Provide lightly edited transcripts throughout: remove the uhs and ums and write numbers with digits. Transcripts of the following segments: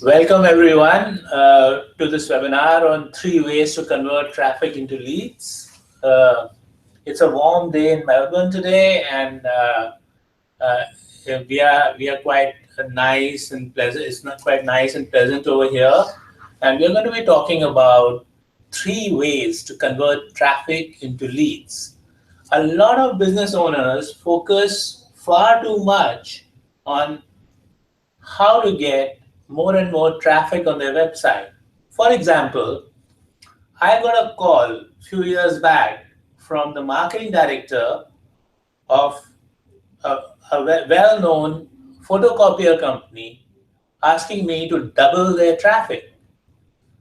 Welcome everyone to this webinar on 3 ways to convert traffic into leads. It's a warm day in Melbourne today, and uh, we are quite nice and pleasant. It's not quite nice and pleasant over here, and we're going to be talking about 3 ways to convert traffic into leads. A lot of business owners focus far too much on how to get more and more traffic on their website. For example, I got a call a few years back from the marketing director of a well-known photocopier company asking me to double their traffic.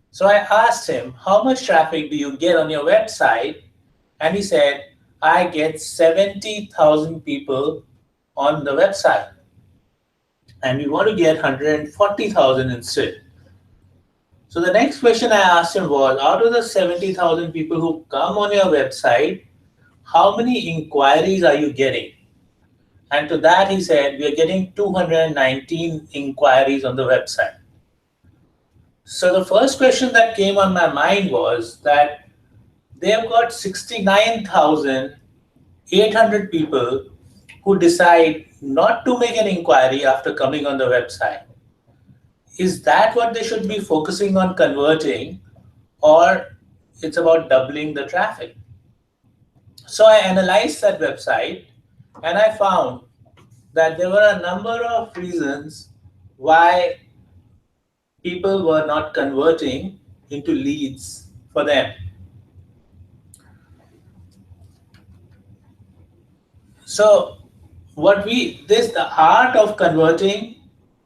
So I asked him, how much traffic do you get on your website? And he said, I get 70,000 people on the website, and we want to get 140,000 instead. So the next question I asked him was, out of the 70,000 people who come on your website, how many inquiries are you getting? And to that he said, we are getting 219 inquiries on the website. So the first question that came on my mind was that they've got 69,800 people who decide not to make an inquiry after coming on the website. Is that what they should be focusing on converting, or it's about doubling the traffic? So I analyzed that website and I found that there were a number of reasons why people were not converting into leads for them. So the art of converting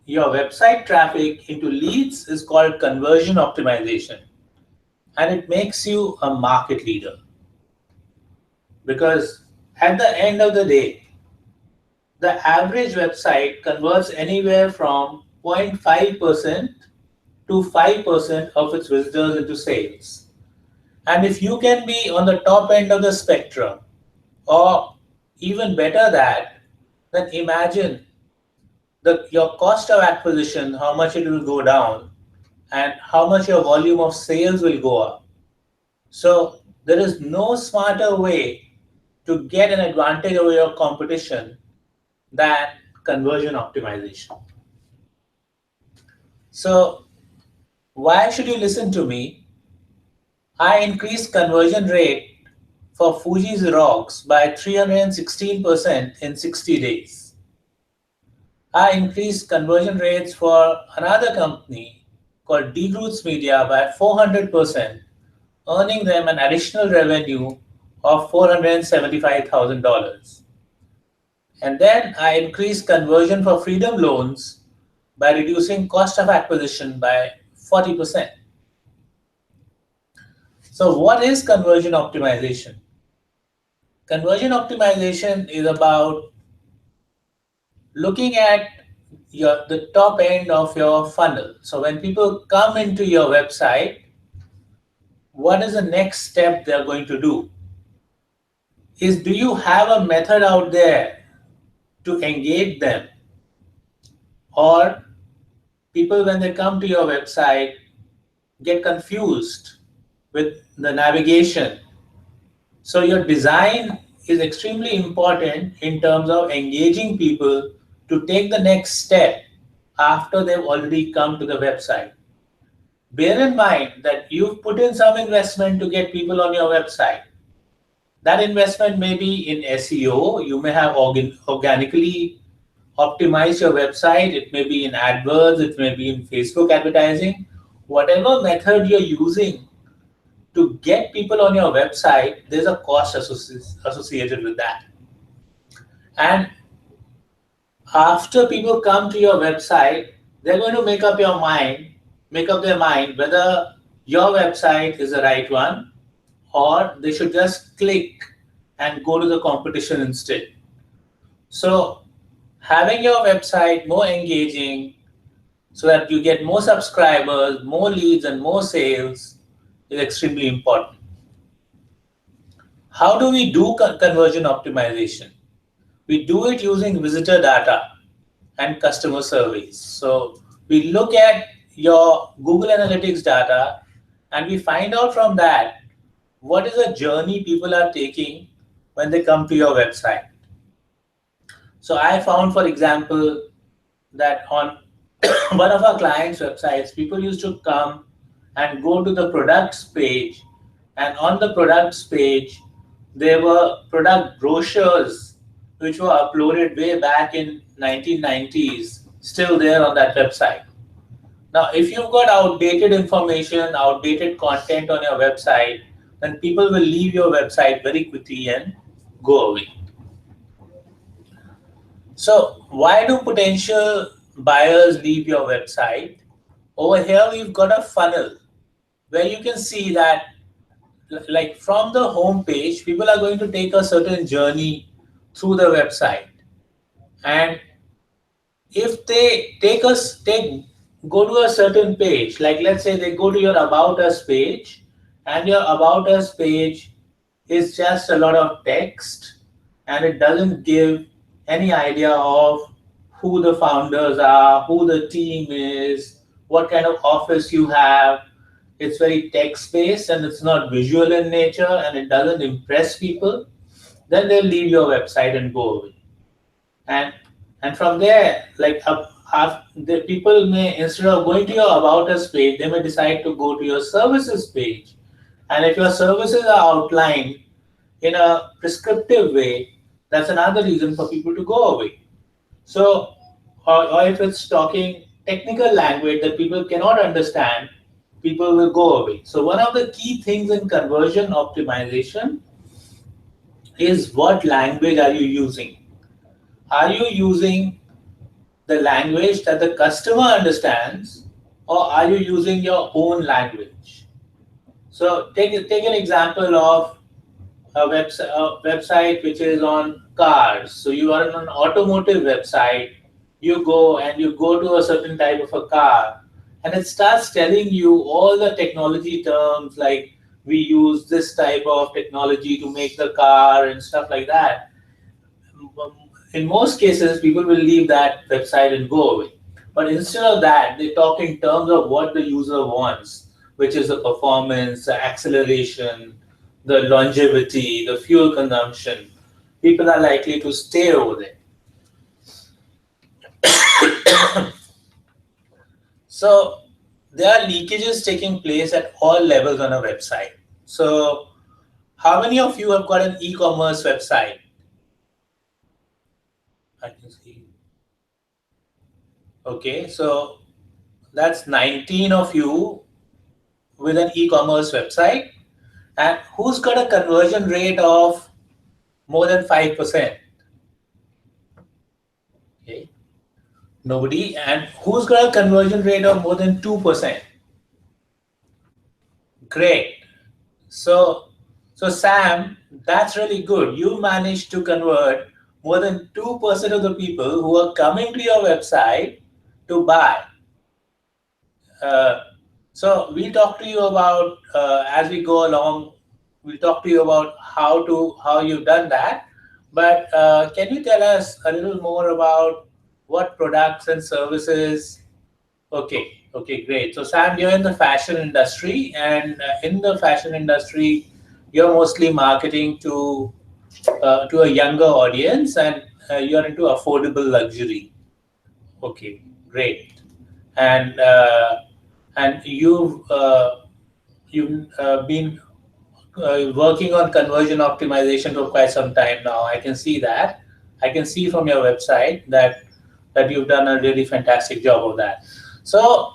your website traffic into leads is called conversion optimization, and it makes you a market leader, because at the end of the day, the average website converts anywhere from 0.5% to 5% of its visitors into sales. And if you can be on the top end of the spectrum, or even better that, then imagine your cost of acquisition, how much it will go down, and how much your volume of sales will go up. So there is no smarter way to get an advantage over your competition than conversion optimization. So why should you listen to me? I increased conversion rate for Fuji Xerox by 316% in 60 days. I increased conversion rates for another company called DeGroots Media by 400%, earning them an additional revenue of $475,000. And then I increased conversion for Freedom Loans by reducing cost of acquisition by 40%. So what is conversion optimization? Conversion optimization is about looking at the top end of your funnel. So when people come into your website, what is the next step they're going to do? Do you have a method out there to engage them? Or people, when they come to your website, get confused with the navigation. So your design is extremely important in terms of engaging people to take the next step after they've already come to the website. Bear in mind that you've put in some investment to get people on your website. That investment may be in SEO. You may have organically optimized your website. It may be in AdWords. It may be in Facebook advertising. Whatever method you're using to get people on your website, there's a cost associated with that. And after people come to your website, they're going to make up their mind whether your website is the right one, or they should just click and go to the competition instead. So having your website more engaging so that you get more subscribers, more leads, and more sales is extremely important. How do we do conversion optimization? We do it using visitor data and customer surveys. So we look at your Google Analytics data, and we find out from that what is the journey people are taking when they come to your website. So I found, for example, that on one of our clients' websites, people used to come and go to the products page, and on the products page, there were product brochures which were uploaded way back in 1990s, still there on that website. Now, if you've got outdated information, outdated content on your website, then people will leave your website very quickly and go away. So why do potential buyers leave your website? Over here, we've got a funnel where you can see that, like from the home page, people are going to take a certain journey through the website. And if they go to a certain page, like let's say they go to your About Us page, and your About Us page is just a lot of text, and it doesn't give any idea of who the founders are, who the team is, what kind of office you have. It's very text based and it's not visual in nature and it doesn't impress people. Then they'll leave your website and go away. And from there, like the people may, instead of going to your About Us page, they may decide to go to your services page. And if your services are outlined in a prescriptive way, that's another reason for people to go away. So, or if it's talking technical language that people cannot understand, people will go away. So one of the key things in conversion optimization is what language are you using? Are you using the language that the customer understands, or are you using your own language? So take an example of a website which is on cars. So you are on an automotive website, you go to a certain type of a car, and it starts telling you all the technology terms, like we use this type of technology to make the car and stuff like that. In most cases, people will leave that website and go away. But instead of that, they talk in terms of what the user wants, which is the performance, the acceleration, the longevity, the fuel consumption. People are likely to stay over there. So there are leakages taking place at all levels on a website. So how many of you have got an e-commerce website? I can see. Okay, so that's 19 of you with an e-commerce website. And who's got a conversion rate of more than 5%? Okay, nobody. And who's got a conversion rate of more than 2%? Great. So Sam, that's really good. You managed to convert more than 2% of the people who are coming to your website to buy. So we'll talk to you about, as we go along, we'll talk to you about how you've done that. But can you tell us a little more about what products and services? Okay, great. So Sam, you're in the fashion industry, and in the fashion industry, you're mostly marketing to a younger audience, and you're into affordable luxury. Okay, great. And you've been working on conversion optimization for quite some time now. I can see that. I can see from your website that you've done a really fantastic job of that. So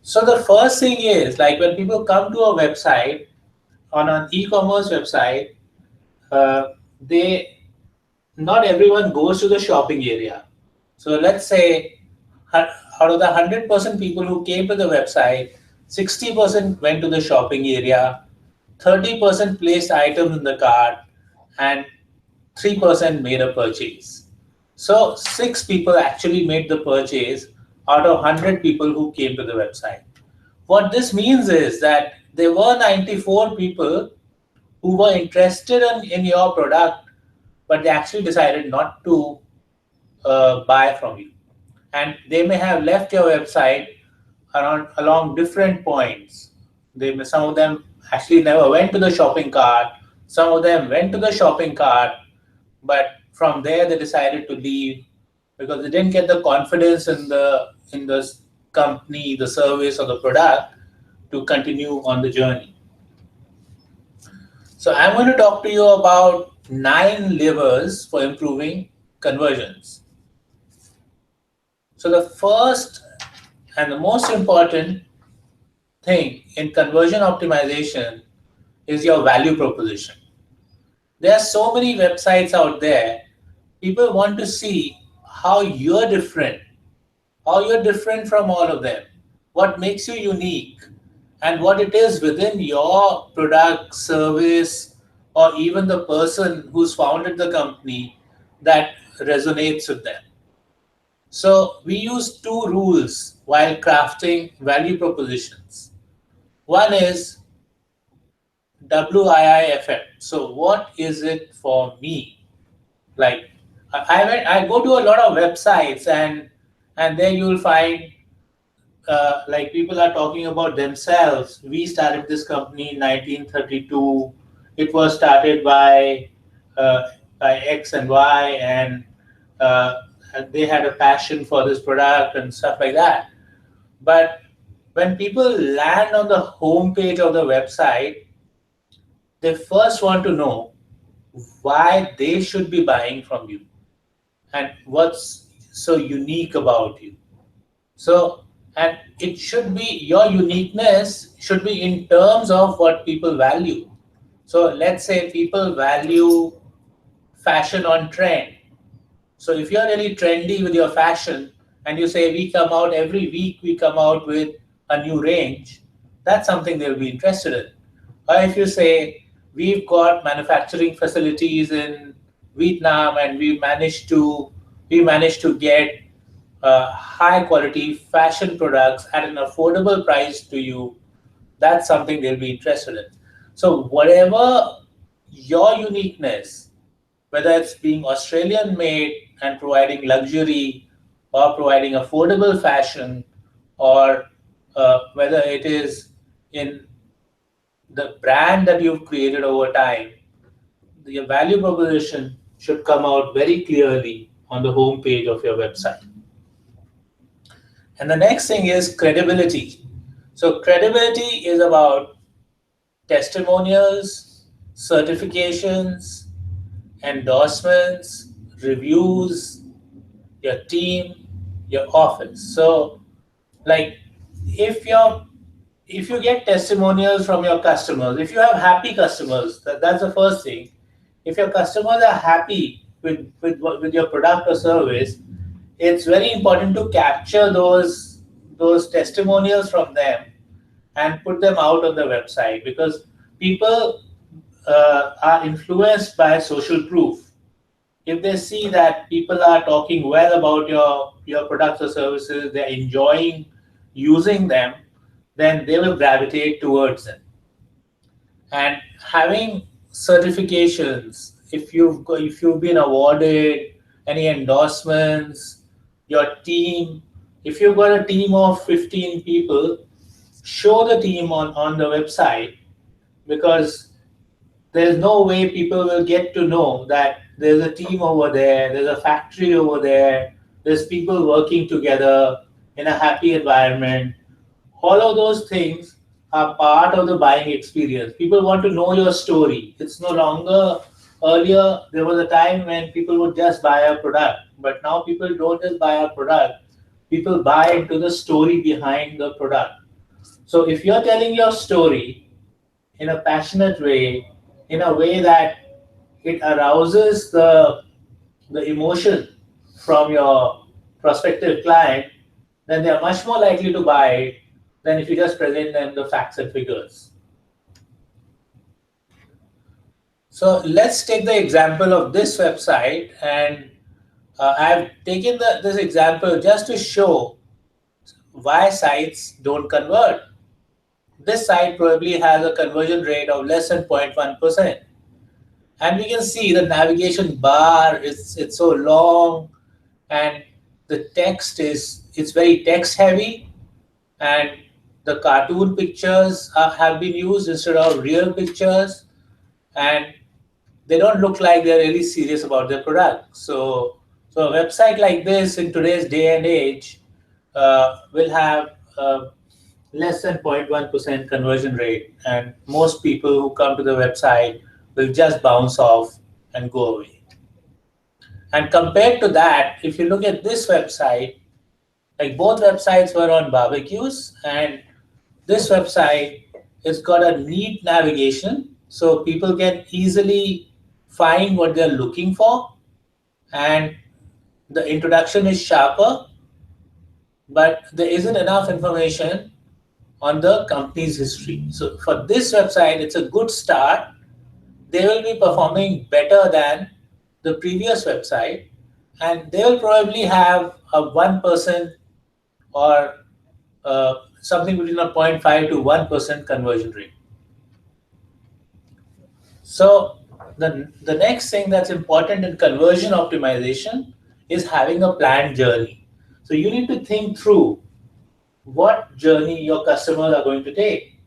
the first thing is, like when people come to a website, on an e-commerce website, not everyone goes to the shopping area. So let's say out of the 100% people who came to the website, 60% went to the shopping area, 30% placed items in the cart, and 3% made a purchase. So 6 people actually made the purchase out of 100 people who came to the website. What this means is that there were 94 people who were interested in your product, but they actually decided not to buy from you. And they may have left your website along different points. Some of them actually never went to the shopping cart. Some of them went to the shopping cart, but from there they decided to leave because they didn't get the confidence in the company, the service, or the product to continue on the journey. So I'm going to talk to you about 9 levers for improving conversions. So the first and the most important thing in conversion optimization is your value proposition. There are so many websites out there. People want to see how you're different from all of them, what makes you unique, and what it is within your product, service, or even the person who's founded the company that resonates with them. So we use 2 rules while crafting value propositions. One is WII effect. So what is it for me? Like I go to a lot of websites and there you'll find like people are talking about themselves. We started this company in 1932. It was started by X and Y, uh, and they had a passion for this product and stuff like that. But when people land on the homepage of the website, they first want to know why they should be buying from you and what's so unique about you. So, and it should be your uniqueness should be in terms of what people value. So, let's say people value fashion on trend. So, if you're really trendy with your fashion and you say we come out every week, we come out with a new range, that's something they'll be interested in. Or if you say we've got manufacturing facilities in Vietnam and we managed to get high quality fashion products at an affordable price to you, that's something they'll be interested in. So whatever your uniqueness, whether it's being Australian made and providing luxury or providing affordable fashion, or whether it is in the brand that you've created over time, your value proposition should come out very clearly on the home page of your website. And the next thing is credibility. So credibility is about testimonials, certifications, endorsements, reviews, your team, your office. So like if you're if you get testimonials from your customers, if you have happy customers, that's the first thing. If your customers are happy with your product or service, it's very important to capture those testimonials from them and put them out on the website, because people are influenced by social proof. If they see that people are talking well about your products or services, they're enjoying using them, then they will gravitate towards them. And having certifications, if you've been awarded any endorsements, your team, if you've got a team of 15 people, show the team on the website, because there's no way people will get to know that there's a team over there, there's a factory over there, there's people working together in a happy environment. All of those things are part of the buying experience. People want to know your story. It's no longer, earlier there was a time when people would just buy a product, but now people don't just buy a product, people buy into the story behind the product. So if you're telling your story in a passionate way, in a way that it arouses the emotion from your prospective client, then they are much more likely to buy it than if you just present them the facts and figures. So let's take the example of this website, and I've taken this example just to show why sites don't convert. This site probably has a conversion rate of less than 0.1%. And we can see the navigation bar, it's so long, and the text it's very text heavy. and the cartoon pictures have been used instead of real pictures, and they don't look like they're really serious about their product. So a website like this in today's day and age will have less than 0.1% conversion rate, and most people who come to the website will just bounce off and go away. And compared to that, if you look at this website, like both websites were on barbecues, and this website has got a neat navigation so people can easily find what they're looking for, and the introduction is sharper, but there isn't enough information on the company's history. So for this website, it's a good start. They will be performing better than the previous website, and they will probably have a 1% or something between a 0.5 to 1% conversion rate. So the next thing that's important in conversion optimization is having a planned journey. So you need to think through what journey your customers are going to take.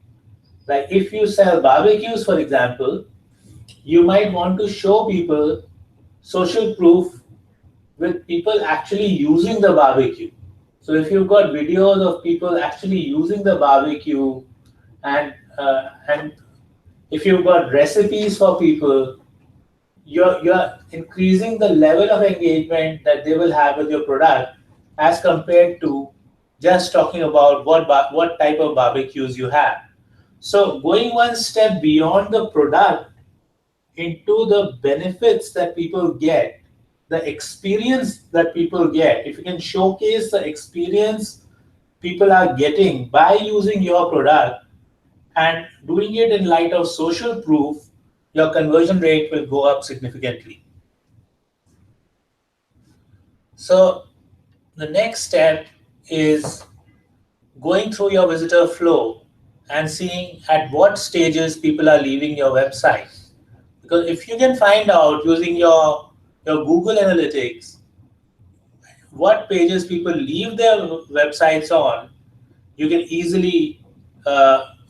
Like if you sell barbecues, for example, you might want to show people social proof with people actually using the barbecue. So if you've got videos of people actually using the barbecue, and if you've got recipes for people, you're increasing the level of engagement that they will have with your product as compared to just talking about what type of barbecues you have. So going one step beyond the product into the benefits that people get, the experience that people get. If you can showcase the experience people are getting by using your product and doing it in light of social proof, your conversion rate will go up significantly. So the next step is going through your visitor flow and seeing at what stages people are leaving your website. Because if you can find out using your Google Analytics what pages people leave their websites on, you can easily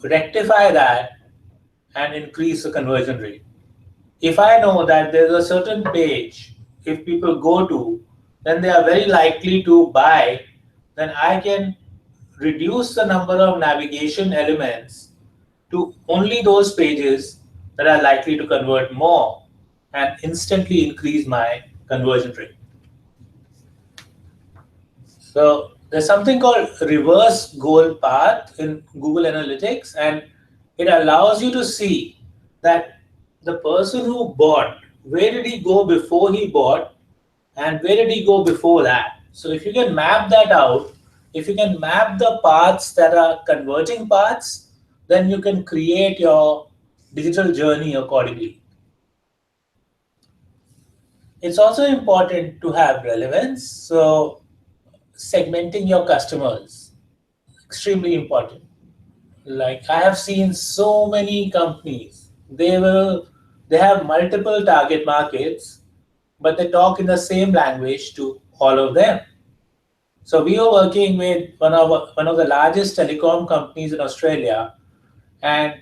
rectify that and increase the conversion rate. If I know that there's a certain page, if people go to, then they are very likely to buy, then I can reduce the number of navigation elements to only those pages that are likely to convert more and instantly increase my conversion rate. So there's something called reverse goal path in Google Analytics, and it allows you to see that the person who bought, where did he go before he bought, and where did he go before that. So if you can map that out, if you can map the paths that are converting paths, then you can create your digital journey accordingly. It's also important to have relevance. So segmenting your customers, extremely important. Like I have seen so many companies, they have multiple target markets, but they talk in the same language to all of them. So we were working with one of the largest telecom companies in Australia, and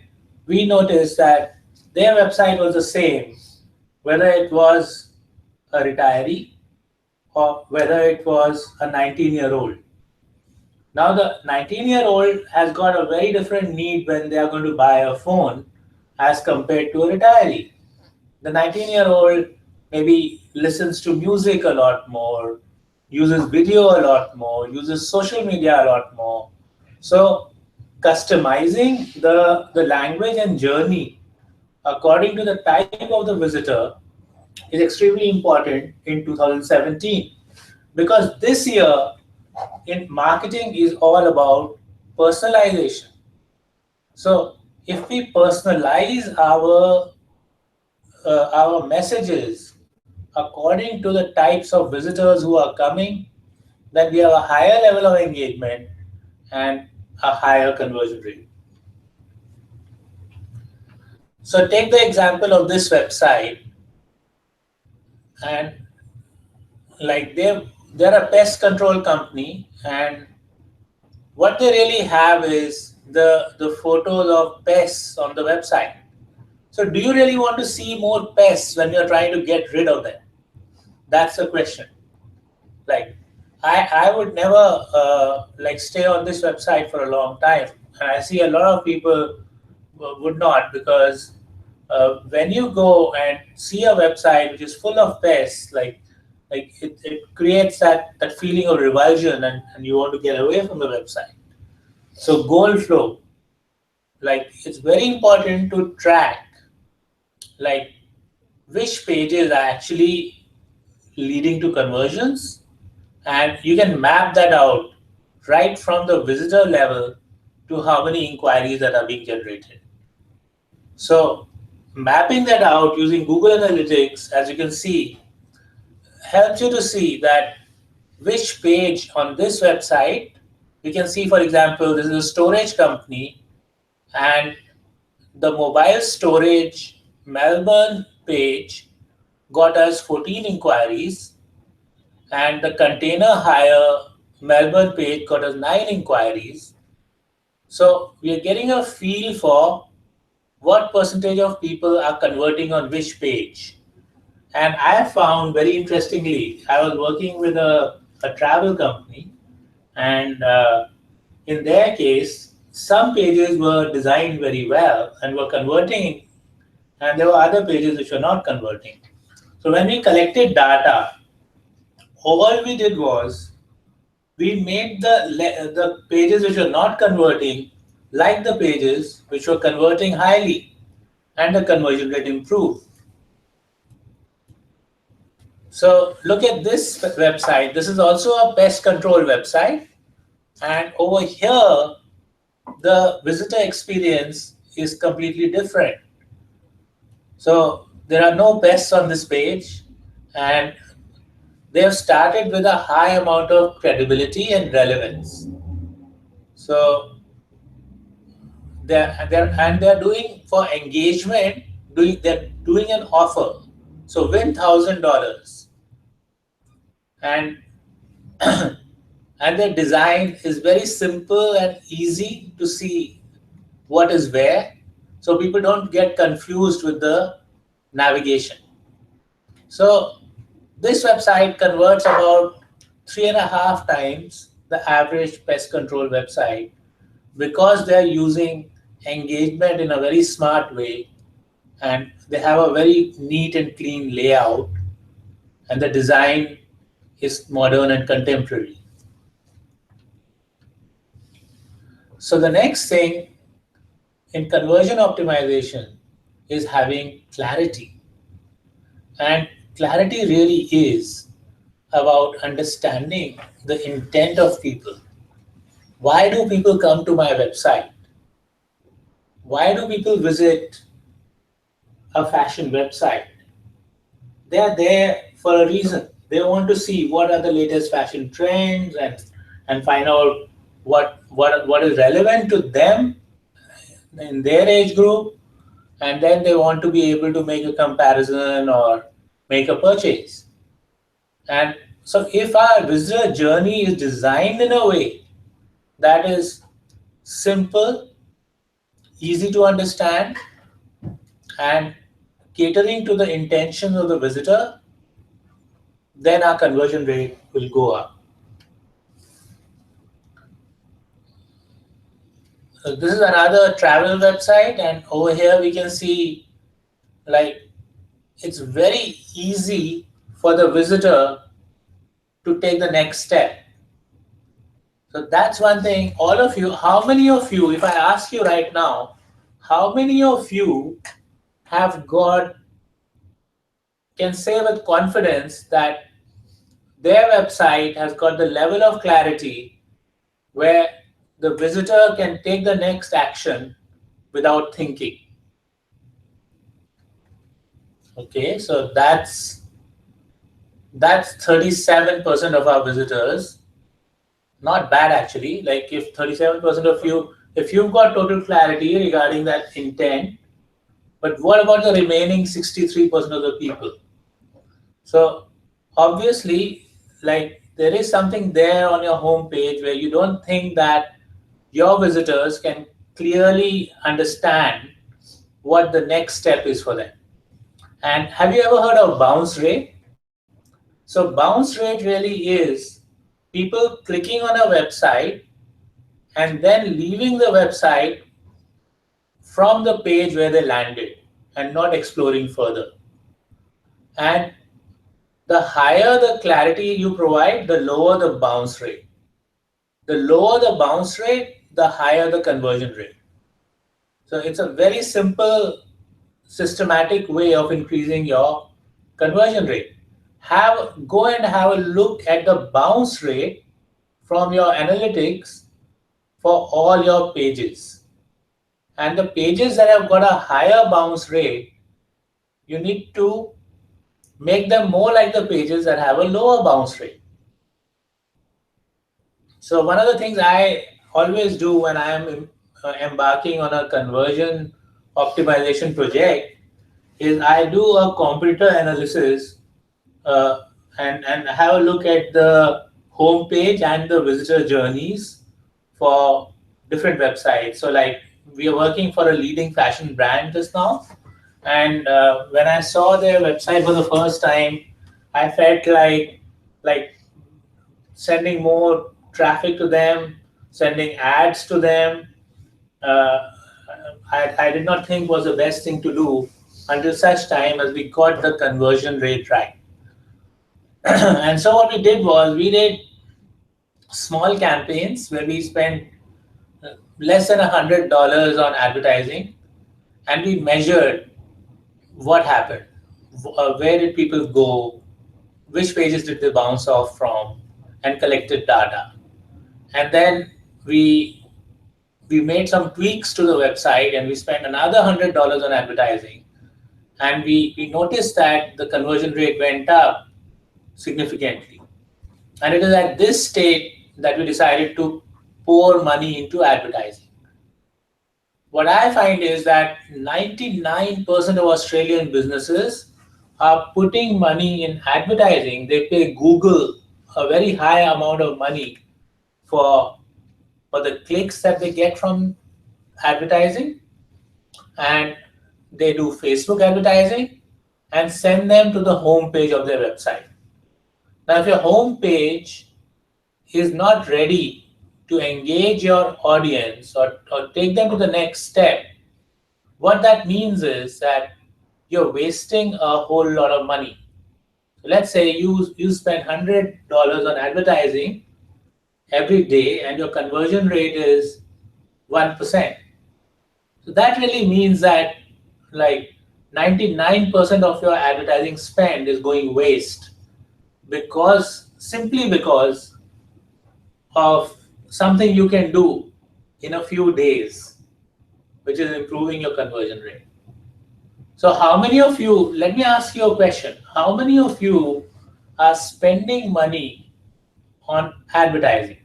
we noticed that their website was the same, whether it was a retiree or whether it was a 19-year-old. Now the 19-year-old has got a very different need when they are going to buy a phone as compared to a retiree. The 19-year-old maybe listens to music a lot more, uses video a lot more, uses social media a lot more. So customizing the language and journey according to the type of the visitor is extremely important in 2017, because this year in marketing is all about personalization. So if we personalize our messages according to the types of visitors who are coming, then we have a higher level of engagement and a higher conversion rate. So take the example of this website, and like they're a pest control company, and what they really have is the photos of pests on the website. So do you really want to see more pests when you're trying to get rid of them? That's the question. Like, I would never like stay on this website for a long time. And I see a lot of people would not, because when you go and see a website which is full of pests, like it creates that feeling of revulsion, and you want to get away from the website. So goal flow, like it's very important to track like which pages are actually leading to conversions, and you can map that out right from the visitor level to how many inquiries that are being generated. So mapping that out using Google Analytics, as you can see, helps you to see that which page on this website. We can see, for example, this is a storage company, and the mobile storage Melbourne page got us 14 inquiries, and the container hire Melbourne page got us 9 inquiries. So we are getting a feel for what percentage of people are converting on which page. And I found, very interestingly, I was working with a travel company, and in their case, some pages were designed very well and were converting, and there were other pages which were not converting. So when we collected data, all we did was we made the pages which were not converting like the pages which were converting highly, and the conversion rate improved. So look at this website. This is also a pest control website. And over here, the visitor experience is completely different. So there are no pests on this page, and they have started with a high amount of credibility and relevance. So they're doing for engagement, they're doing an offer. So win $1,000, and and their design is very simple and easy to see what is where, so people don't get confused with the navigation. So this website converts about 3.5 times the average pest control website, because they're using engagement in a very smart way, and they have a very neat and clean layout, and the design is modern and contemporary. So the next thing in conversion optimization is having clarity. And clarity really is about understanding the intent of people. Why do people come to my website? Why do people visit a fashion website? They are there for a reason. They want to see what are the latest fashion trends, and find out what is relevant to them in their age group, and then they want to be able to make a comparison or make a purchase. And so if our visitor journey is designed in a way that is simple, easy to understand, and catering to the intentions of the visitor, then our conversion rate will go up. So this is another travel website, and over here we can see like it's very easy for the visitor to take the next step. So that's one thing. All of you, how many of you, if I ask you right now, how many of you can say with confidence that their website has got the level of clarity where the visitor can take the next action without thinking? Okay, so that's 37% of our visitors. Not bad, actually. Like if 37% of you, if you've got total clarity regarding that intent, but what about the remaining 63% of the people? So obviously, like there is something there on your home page where you don't think that your visitors can clearly understand what the next step is for them. And have you ever heard of bounce rate? So bounce rate really is people clicking on a website and then leaving the website from the page where they landed and not exploring further. And the higher the clarity you provide, the lower the bounce rate. The lower the bounce rate, the higher the conversion rate. So it's a very simple, systematic way of increasing your conversion rate. Go and have a look at the bounce rate from your analytics for all your pages. And the pages that have got a higher bounce rate, you need to make them more like the pages that have a lower bounce rate. So one of the things I always do when I am embarking on a conversion optimization project is I do a competitor analysis uh, and have a look at the homepage and the visitor journeys for different websites. So like we are working for a leading fashion brand just now, and when I saw their website for the first time, I felt like sending more traffic to them, sending ads to them. Uh, I did not think was the best thing to do until such time as we got the conversion rate right. And so what we did was we did small campaigns where we spent less than $100 on advertising, and we measured what happened, where did people go, which pages did they bounce off from, and collected data. And then we made some tweaks to the website, and we spent another $100 on advertising, and we noticed that the conversion rate went up significantly. And it is at this state that we decided to pour money into advertising. What I find is that 99% of Australian businesses are putting money in advertising. They pay Google a very high amount of money for the clicks that they get from advertising, and they do Facebook advertising and send them to the home page of their website. Now, if your home page is not ready to engage your audience or take them to the next step, what that means is that you're wasting a whole lot of money. So let's say you spend $100 on advertising every day and your conversion rate is 1%. So that really means that like 99% of your advertising spend is going waste simply because of something you can do in a few days, which is improving your conversion rate. So how many of you, let me ask you a question. How many of you are spending money on advertising?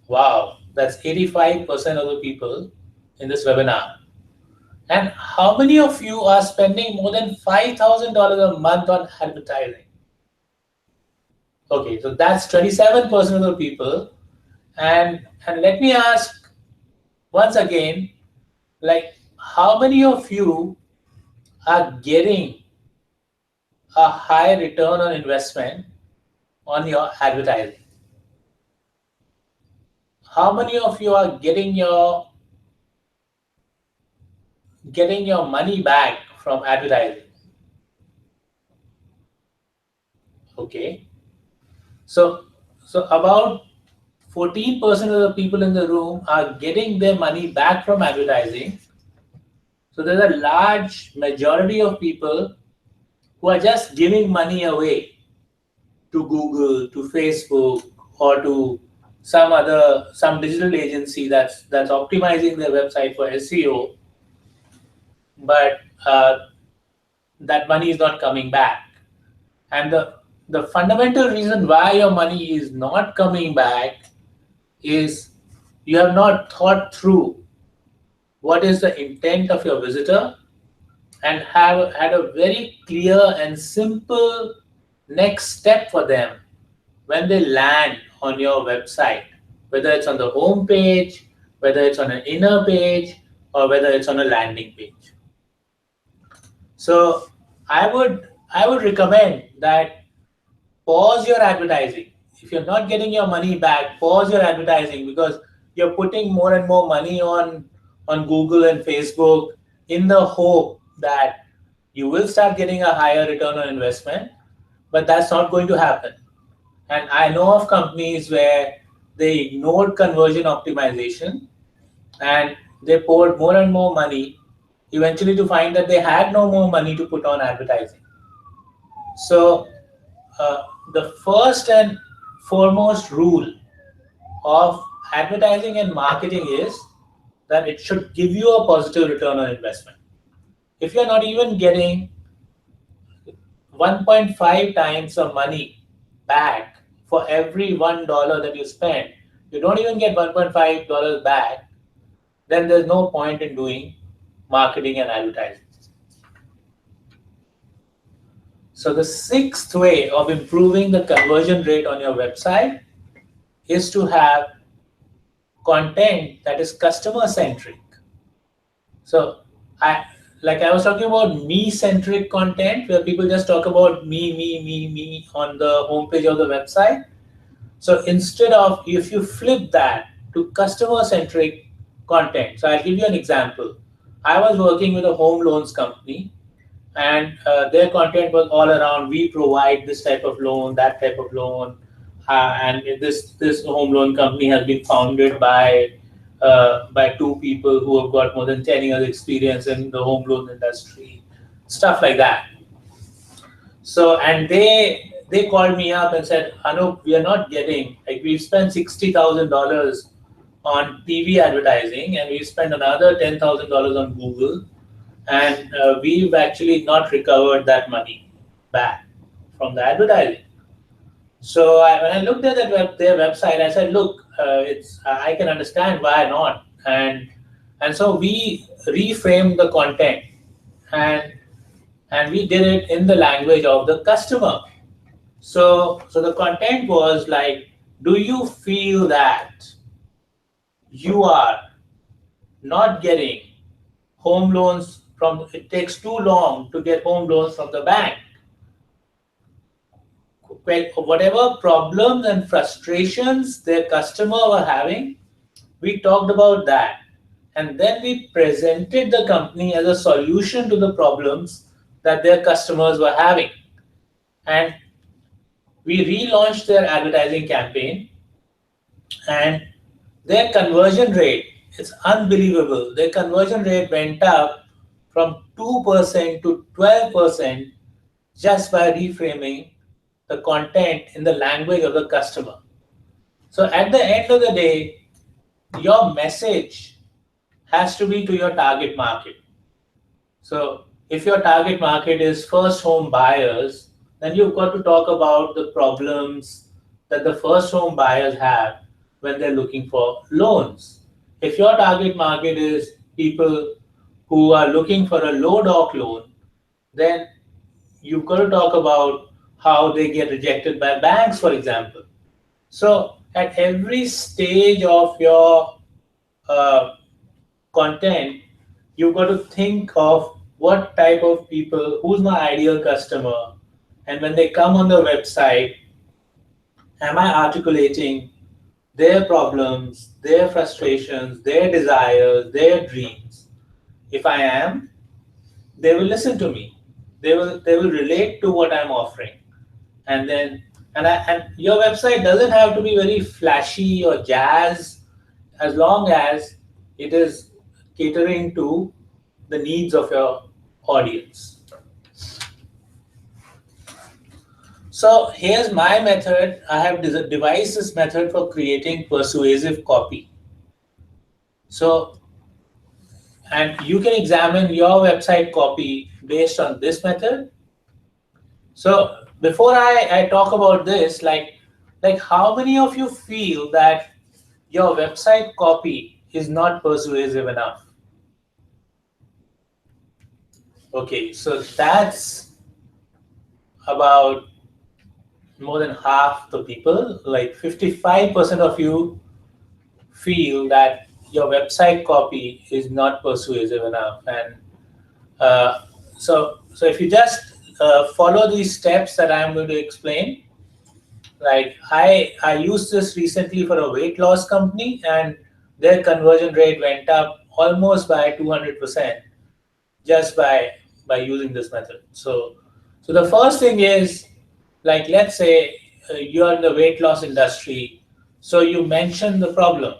Wow, that's 85% of the people in this webinar. And how many of you are spending more than $5,000 a month on advertising? Okay, so that's 27% of the people. And let me ask once again, like how many of you are getting a high return on investment on your advertising? How many of you are getting your money back from advertising? Okay, so about 14% of the people in the room are getting their money back from advertising. So there's a large majority of people who are just giving money away to Google, to Facebook, or to some digital agency that's optimizing their website for SEO, but that money is not coming back. And the fundamental reason why your money is not coming back is you have not thought through what is the intent of your visitor and have had a very clear and simple next step for them when they land on your website. whether it's on the home page, whether it's on an inner page, or whether it's on a landing page. So I would recommend that pause your advertising. If you're not getting your money back, pause your advertising, because you're putting more and more money on Google and Facebook in the hope that you will start getting a higher return on investment, but that's not going to happen. And I know of companies where they ignored conversion optimization and they poured more and more money, eventually to find that they had no more money to put on advertising. So the first and foremost rule of advertising and marketing is that it should give you a positive return on investment. If you're not even getting 1.5 times the money back for every $1 that you spend, you don't even get $1.5 back, then there's no point in doing marketing and advertising. So the sixth way of improving the conversion rate on your website is to have content that is customer centric. So I was talking about me-centric content where people just talk about me on the homepage of the website. So instead of, if you flip that to customer-centric content, so I'll give you an example. I was working with a home loans company, and their content was all around, we provide this type of loan, that type of loan, and this home loan company has been founded by two people who have got more than 10 years experience in the home loan industry, stuff like that. So, and they called me up and said, Anup, we are not getting, like, we've spent $60,000 on TV advertising and we've spent another $10,000 on Google, and we've actually not recovered that money back from the advertising. So when I looked at their website, I said, look, I can understand why not. And so we reframed the content and we did it in the language of the customer. So the content was like, do you feel that you are not getting home loans it takes too long to get home loans from the bank? Whatever problems and frustrations their customer were having, we talked about that. And then we presented the company as a solution to the problems that their customers were having. And we relaunched their advertising campaign, and their conversion rate, it's unbelievable. Their conversion rate went up from 2% to 12% just by reframing the content in the language of the customer. So at the end of the day, your message has to be to your target market. So if your target market is first home buyers, then you've got to talk about the problems that the first home buyers have when they're looking for loans. If your target market is people who are looking for a low doc loan, then you've got to talk about how they get rejected by banks, for example. So at every stage of your content, you've got to think of what type of people, who's my ideal customer, and when they come on the website, am I articulating their problems, their frustrations, their desires, their dreams? If I am, they will listen to me. They will relate to what I'm offering. And then and your website doesn't have to be very flashy or jazz, as long as it is catering to the needs of your audience. So here's my method. I have devised this method for creating persuasive copy. So, and you can examine your website copy based on this method. So before I talk about this, like how many of you feel that your website copy is not persuasive enough? Okay, so that's about more than half the people, like 55% of you feel that your website copy is not persuasive enough. And so if you just follow these steps that I'm going to explain, like I used this recently for a weight loss company, and their conversion rate went up almost by 200% just by using this method. So the first thing is, like, let's say you're in the weight loss industry, so you mention the problem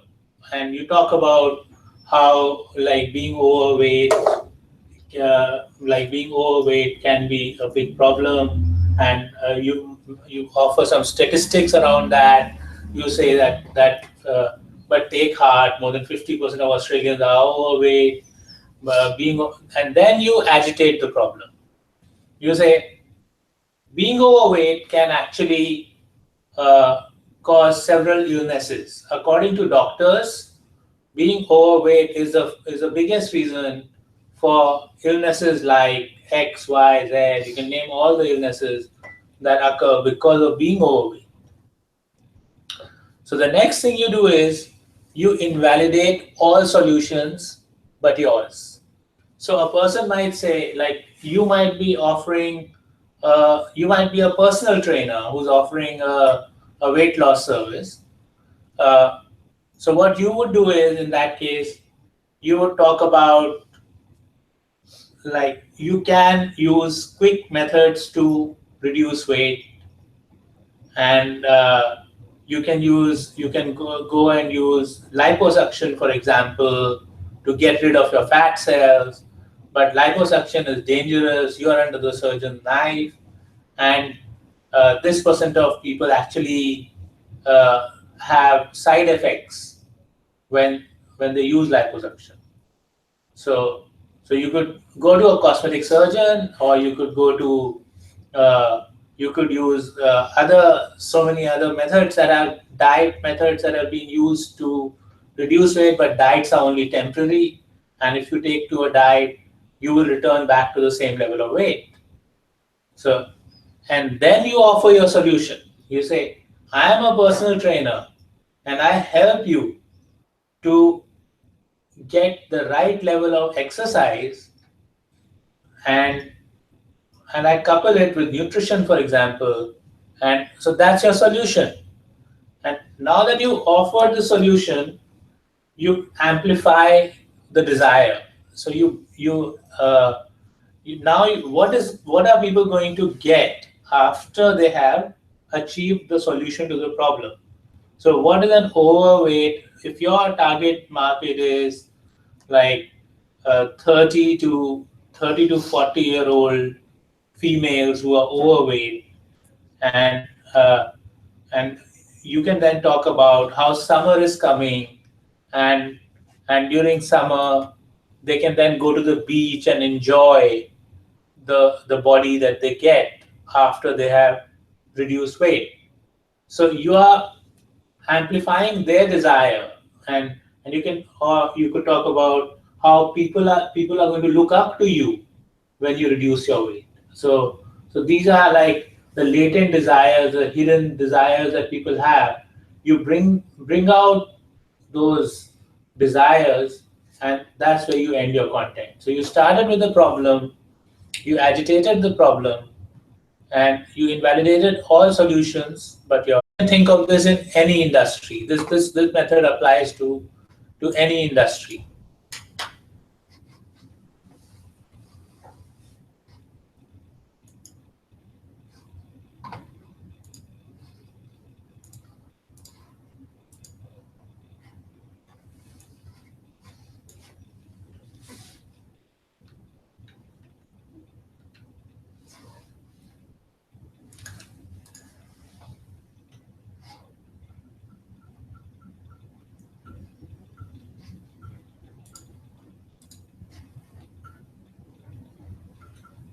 and you talk about how being overweight can be a big problem, and you offer some statistics around that. You say but take heart, more than 50% of Australians are overweight. And then you agitate the problem. You say being overweight can actually cause several illnesses. According to doctors, being overweight is the biggest reason for illnesses like X, Y, Z. You can name all the illnesses that occur because of being overweight. So the next thing you do is you invalidate all solutions but yours. So a person might say, like, you might be offering, you might be a personal trainer who's offering a weight loss service. So what you would do is, in that case, you would talk about, like, you can use quick methods to reduce weight, and you can go and use liposuction, for example, to get rid of your fat cells. But liposuction is dangerous. You are under the surgeon's knife, and this percent of people actually have side effects when they use liposuction. So you could go to a cosmetic surgeon, or you could go to you could use so many other methods that are diet methods that have been used to reduce weight, but diets are only temporary. And if you take to a diet, you will return back to the same level of weight. So, and then you offer your solution. You say, I am a personal trainer and I help you to get the right level of exercise, and I couple it with nutrition, for example. And so that's your solution. And now that you offer the solution, you amplify the desire. So what are people going to get after they have achieved the solution to the problem? So what is an overweight? If your target market is like 30 to 40-year-old females who are overweight, and you can then talk about how summer is coming, and during summer they can then go to the beach and enjoy the body that they get after they have reduced weight. So you are amplifying their desire, and you could talk about how people are going to look up to you when you reduce your weight. So these are like the latent desires, the hidden desires that people have. You bring out those desires, and that's where you end your content. So you started with the problem, you agitated the problem, and you invalidated all solutions, but you can think of this in any industry. This method applies to any industry.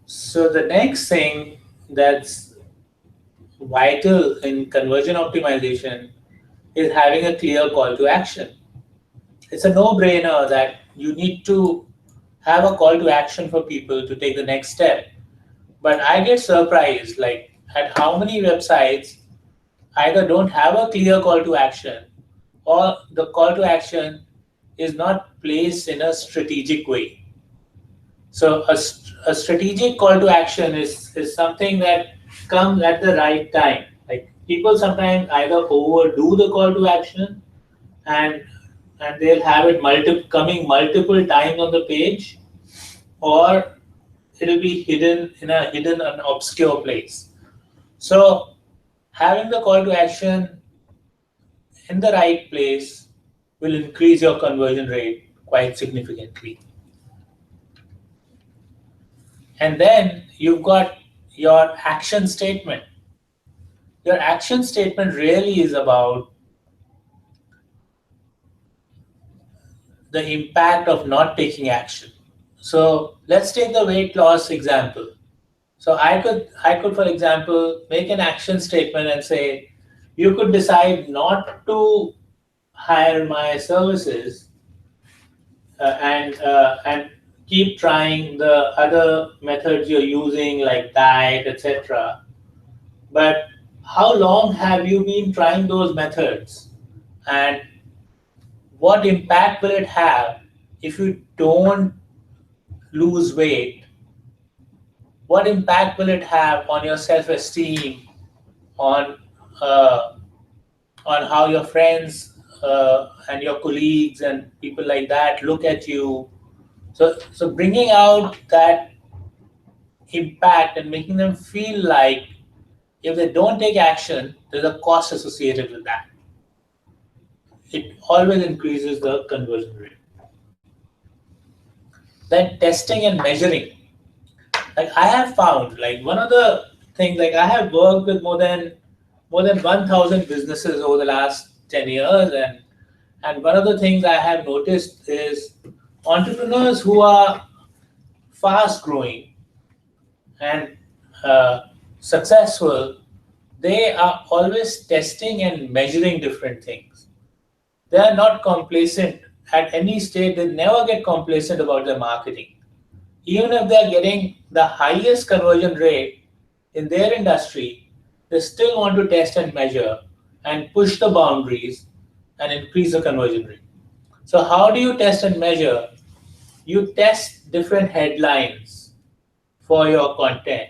So the next thing that's vital in conversion optimization is having a clear call to action. It's a no-brainer that you need to have a call to action for people to take the next step. But I get surprised, like, at how many websites either don't have a clear call to action, or the call to action is not placed in a strategic way. So a strategic call to action is something that comes at the right time. Like people sometimes either overdo the call to action and they'll have it coming multiple times on the page, or it'll be hidden in a hidden and obscure place. So having the call to action in the right place will increase your conversion rate quite significantly. And then you've got your action statement. Your action statement really is about the impact of not taking action. So let's take the weight loss example. So I could, for example, make an action statement and say, you could decide not to hire my services and keep trying the other methods you're using like diet, etc. But how long have you been trying those methods? And what impact will it have if you don't lose weight? What impact will it have on your self-esteem, on uh, on how your friends and your colleagues and people like that look at you? So bringing out that impact and making them feel like if they don't take action, there's a cost associated with that. It always increases the conversion rate. Then testing and measuring. Like I have found, like one of the things, like I have worked with more than 1,000 businesses over the last 10 years, and one of the things I have noticed is entrepreneurs who are fast growing and successful, they are always testing and measuring different things. They are not complacent at any stage. They never get complacent about their marketing. Even if they're getting the highest conversion rate in their industry, they still want to test and measure and push the boundaries and increase the conversion rate. So how do you test and measure? You test different headlines for your content.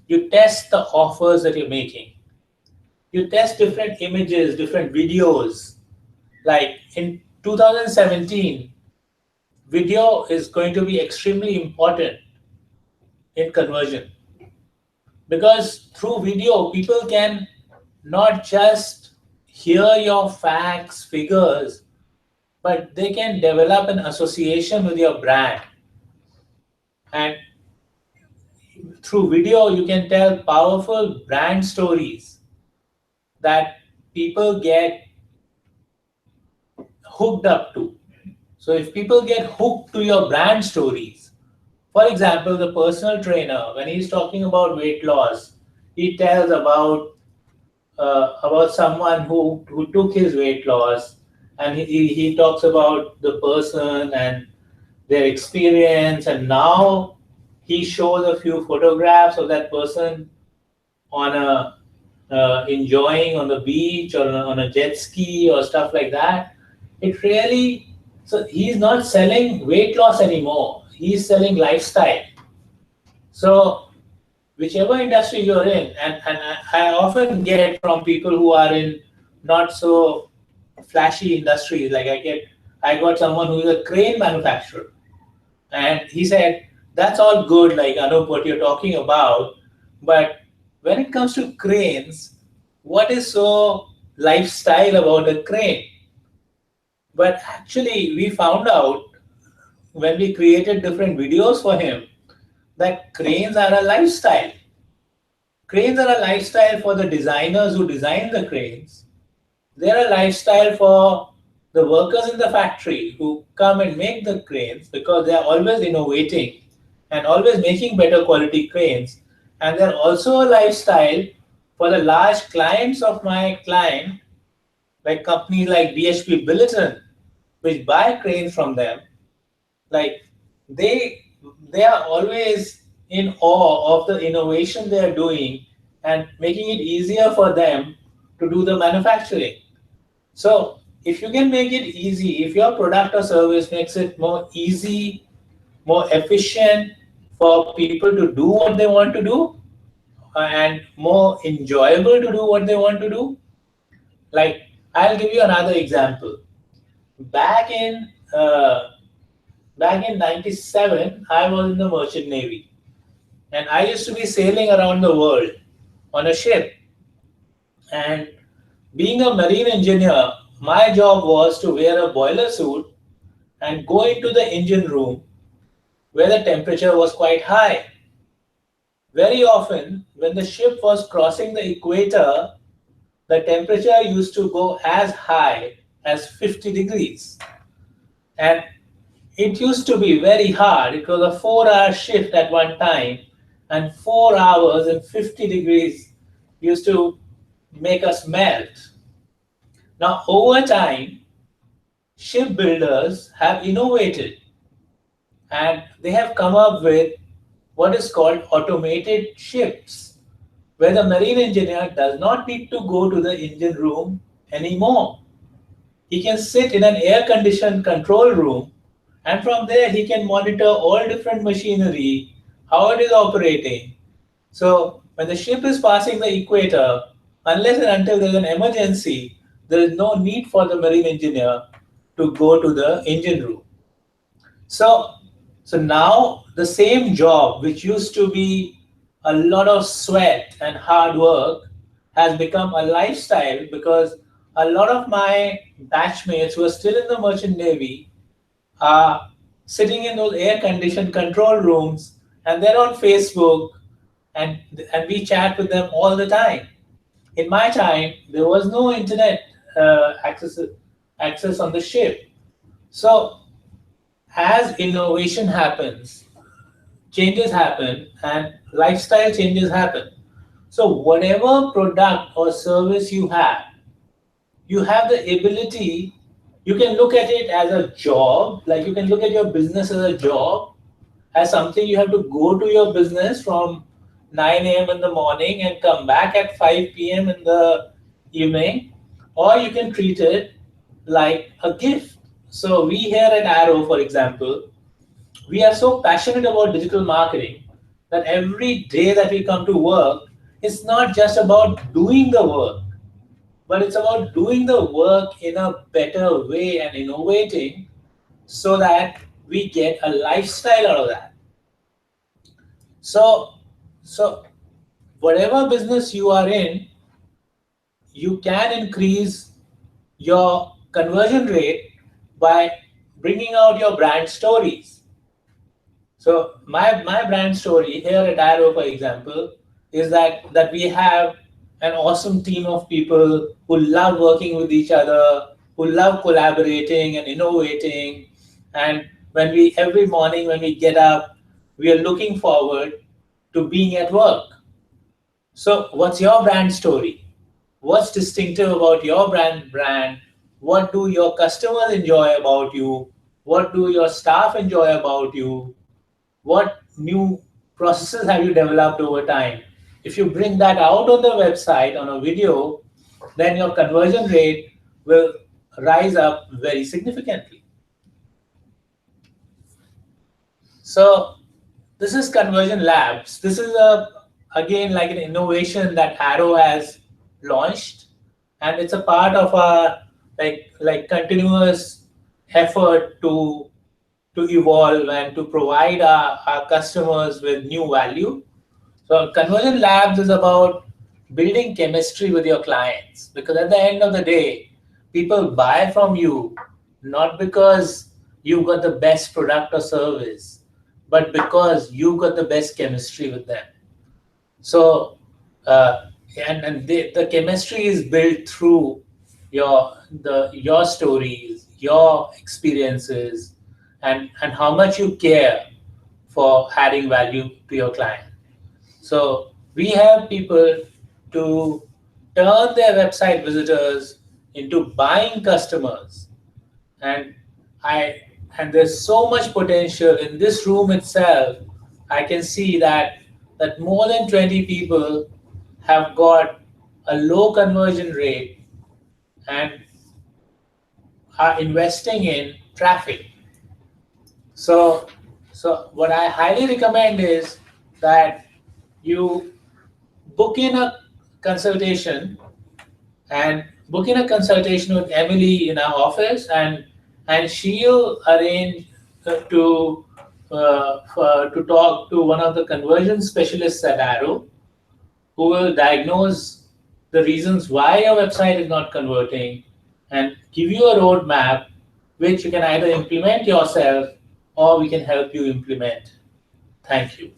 You test the offers that you're making. You test different images, different videos. Like in 2017, video is going to be extremely important in conversion, because through video, people can not just hear your facts, figures, but they can develop an association with your brand. And through video, you can tell powerful brand stories that people get hooked up to. So if people get hooked to your brand stories, for example, the personal trainer, when he's talking about weight loss, he tells about someone who took his weight loss, and he talks about the person and their experience, and now he shows a few photographs of that person on a enjoying on the beach or on a jet ski or stuff like that. It really, so he's not selling weight loss anymore. He's selling lifestyle. So whichever industry you're in, and I often get from people who are in not so flashy industries. Like I got someone who is a crane manufacturer, and he said, that's all good, like Anup, what you're talking about, but when it comes to cranes, what is so lifestyle about a crane? But actually, we found out when we created different videos for him that cranes are a lifestyle. Cranes are a lifestyle for the designers who design the cranes. They're a lifestyle for the workers in the factory who come and make the cranes, because they are always innovating and always making better quality cranes. And they're also a lifestyle for the large clients of my client, like companies like BHP Billiton, which buy cranes from them. Like they are always in awe of the innovation they are doing and making it easier for them to do the manufacturing. So if you can make it easy, if your product or service makes it more easy, more efficient for people to do what they want to do, and more enjoyable to do what they want to do. Like, I'll give you another example. Back in uh, back in '97, I was in the Merchant Navy, and I used to be sailing around the world on a ship. And being a marine engineer, my job was to wear a boiler suit and go into the engine room where the temperature was quite high. Very often, when the ship was crossing the equator, the temperature used to go as high as 50 degrees. And it used to be very hard. It was a 4-hour shift at one time, and 4 hours and 50 degrees used to make us melt. Now, over time, shipbuilders have innovated and they have come up with what is called automated ships, where the marine engineer does not need to go to the engine room anymore. He can sit in an air conditioned control room, and from there he can monitor all different machinery, how it is operating. So when the ship is passing the equator, unless and until there's an emergency, there is no need for the marine engineer to go to the engine room. So, so now the same job, which used to be a lot of sweat and hard work, has become a lifestyle because a lot of my batchmates who are still in the merchant navy are sitting in those air-conditioned control rooms, and they're on Facebook, and we chat with them all the time. In my time, there was no internet access on the ship. So as innovation happens, changes happen, and lifestyle changes happen. So whatever product or service you have the ability, you can look at it as a job, like you can look at your business as a job, as something you have to go to your business from 9 a.m. in the morning and come back at 5 p.m. in the evening, or you can treat it like a gift. So we here at Arrow, for example, we are so passionate about digital marketing that every day that we come to work, it's not just about doing the work, but it's about doing the work in a better way and innovating so that we get a lifestyle out of that. So, so whatever business you are in, you can increase your conversion rate by bringing out your brand stories. So my brand story here at Arrow, for example, is that we have an awesome team of people who love working with each other, who love collaborating and innovating. And when we every morning when we get up, we are looking forward to being at work. So what's your brand story? What's distinctive about your brand? What do your customers enjoy about you? What do your staff enjoy about you? What new processes have you developed over time? If you bring that out on the website on a video, then your conversion rate will rise up very significantly. So this is Conversion Labs. This is again like an innovation that Arrow has launched, and it's a part of our like continuous effort to evolve and to provide our customers with new value. So Conversion Labs is about building chemistry with your clients, because at the end of the day, people buy from you not because you've got the best product or service, but because you got the best chemistry with them. So uh, the chemistry is built through your stories, your experiences, and how much you care for adding value to your client. So we have people to turn their website visitors into buying customers, and I and there's so much potential in this room itself. I can see that more than 20 people have got a low conversion rate, and are investing in traffic. So what I highly recommend is that you book in a consultation and book in a consultation with Emily in our office, and she'll arrange to talk to one of the conversion specialists at Arrow, who will diagnose the reasons why your website is not converting and give you a roadmap which you can either implement yourself or we can help you implement. Thank you.